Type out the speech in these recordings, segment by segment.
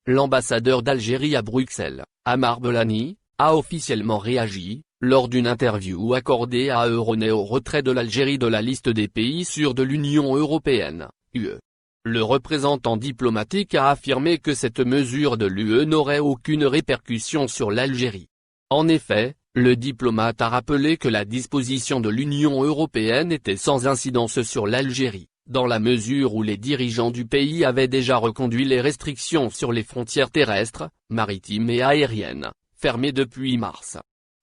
L'ambassadeur d'Algérie à Bruxelles, Amar Belani, a officiellement réagi, lors d'une interview accordée à Euronews au retrait de l'Algérie de la liste des pays sûrs de l'Union européenne, UE. Le représentant diplomatique a affirmé que cette mesure de l'UE n'aurait aucune répercussion sur l'Algérie. En effet, le diplomate a rappelé que la disposition de l'Union européenne était sans incidence sur l'Algérie, dans la mesure où les dirigeants du pays avaient déjà reconduit les restrictions sur les frontières terrestres, maritimes et aériennes, fermées depuis mars.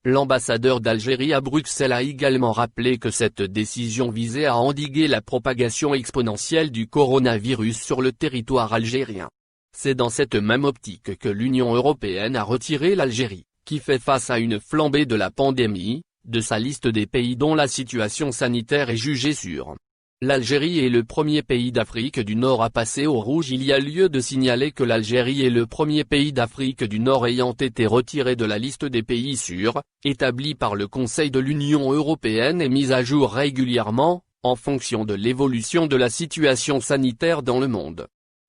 L'ambassadeur d'Algérie à Bruxelles a également rappelé que cette décision visait à endiguer la propagation exponentielle du coronavirus sur le territoire algérien. C'est dans cette même optique que l'Union européenne a retiré l'Algérie, qui fait face à une flambée de la pandémie, de sa liste des pays dont la situation sanitaire est jugée sûre. L'Algérie est le premier pays d'Afrique du Nord à passer au rouge. Il y a lieu de signaler que l'Algérie est le premier pays d'Afrique du Nord ayant été retiré de la liste des pays sûrs, établie par le Conseil de l'Union européenne et mise à jour régulièrement, en fonction de l'évolution de la situation sanitaire dans le monde.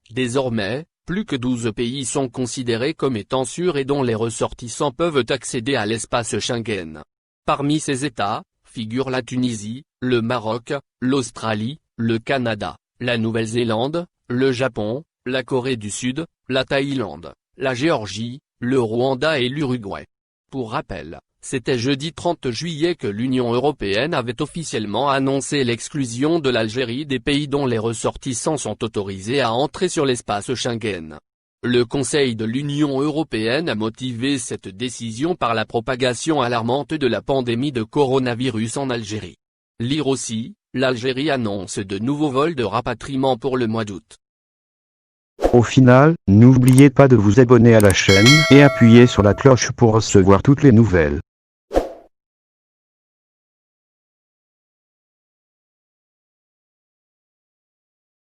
Désormais, plus que 12 pays sont considérés comme étant sûrs et dont les ressortissants peuvent accéder à l'espace Schengen. Parmi ces États, figurent la Tunisie, le Maroc, l'Australie, le Canada, la Nouvelle-Zélande, le Japon, la Corée du Sud, la Thaïlande, la Géorgie, le Rwanda et l'Uruguay. Pour rappel, c'était jeudi 30 juillet que l'Union européenne avait officiellement annoncé l'exclusion de l'Algérie des pays dont les ressortissants sont autorisés à entrer sur l'espace Schengen. Le Conseil de l'Union européenne a motivé cette décision par la propagation alarmante de la pandémie de coronavirus en Algérie. Lire aussi, l'Algérie annonce de nouveaux vols de rapatriement pour le mois d'août. Au final, n'oubliez pas de vous abonner à la chaîne et appuyer sur la cloche pour recevoir toutes les nouvelles.